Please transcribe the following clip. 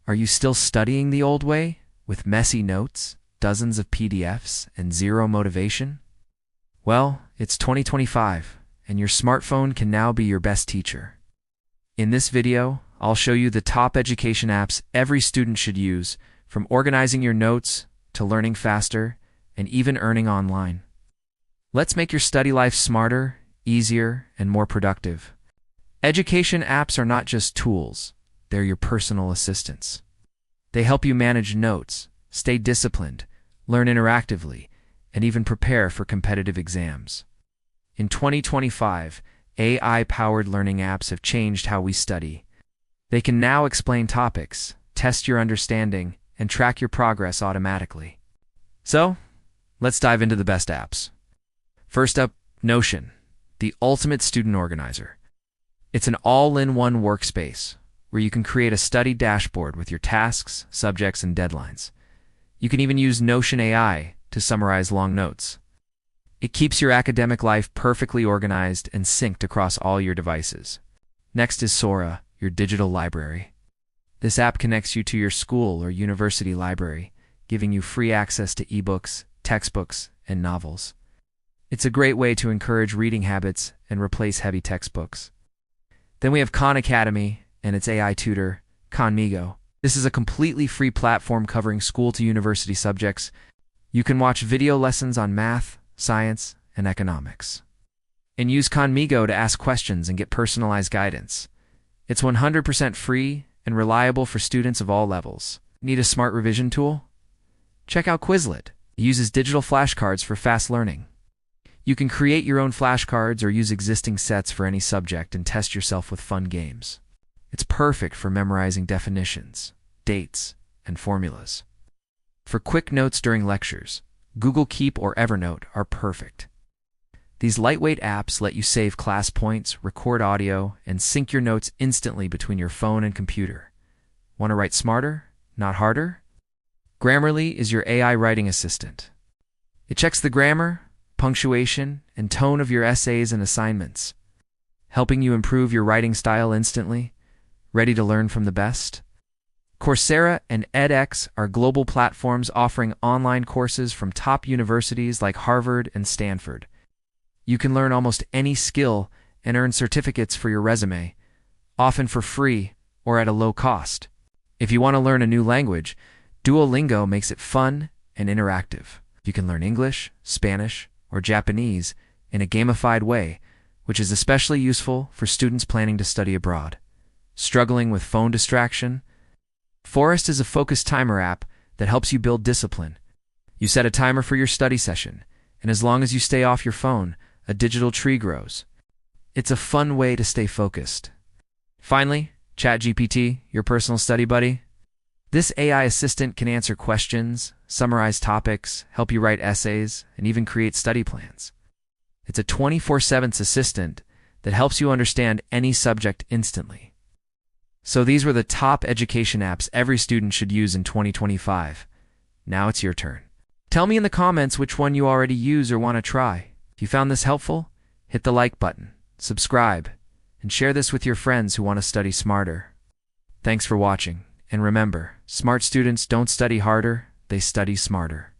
Are you still studying the old way, with messy notes, dozens of PDFs, and zero motivation? Well, it's 2025, and your smartphone can now be your best teacher. In this video, I'll show you the top education apps every student should use, from organizing your notes to learning faster and even earning online. Let's make your study life smarter, easier, and more productive. Education apps are not just tools, they're your personal assistants. They help you manage notes, stay disciplined, learn interactively, and even prepare for competitive exams. In 2025, AI-powered learning apps have changed how we study. They can now explain topics, test your understanding, and track your progress automatically. So, let's dive into the best apps. First up, Notion, the ultimate student organizer. It's an all-in-one workspace where you can create a study dashboard with your tasks, subjects, and deadlines. You can even use Notion AI to summarize long notes. It keeps your academic life perfectly organized and synced across all your devices. Next is Sora, your digital library. This app connects you to your school or university library, giving you free access to ebooks, textbooks, and novels. It's a great way to encourage reading habits and replace heavy textbooks. Then we have Khan Academy and its AI tutor, Khanmigo. This is a completely free platform covering school to university subjects. You can watch video lessons on math, science, and economics. And use Khanmigo to ask questions and get personalized guidance. It's 100% free and reliable for students of all levels. Need a smart revision tool? Check out Quizlet. It uses digital flashcards for fast learning. You can create your own flashcards or use existing sets for any subject and test yourself with fun games. It's perfect for memorizing definitions, dates, and formulas. For quick notes during lectures, Google Keep or Evernote are perfect. These lightweight apps let you save class points, record audio, and sync your notes instantly between your phone and computer. Want to write smarter, not harder? Grammarly is your AI writing assistant. It checks the grammar, punctuation, and tone of your essays and assignments, helping you improve your writing style instantly. Ready to learn from the best? Coursera and edX are global platforms offering online courses from top universities like Harvard and Stanford. You can learn almost any skill and earn certificates for your resume, often for free or at a low cost. If you want to learn a new language, Duolingo makes it fun and interactive. You can learn English, Spanish, or Japanese in a gamified way, which is especially useful for students planning to study abroad. Struggling with phone distraction? Forest is a focus timer app that helps you build discipline. You set a timer for your study session, and as long as you stay off your phone, a digital tree grows. It's a fun way to stay focused. Finally, ChatGPT, your personal study buddy. This AI assistant can answer questions, summarize topics, help you write essays, and even create study plans. It's a 24/7 assistant that helps you understand any subject instantly. So these were the top education apps every student should use in 2025. Now it's your turn. Tell me in the comments which one you already use or want to try. If you found this helpful, hit the like button, subscribe, and share this with your friends who want to study smarter. Thanks for watching, and remember, smart students don't study harder, they study smarter.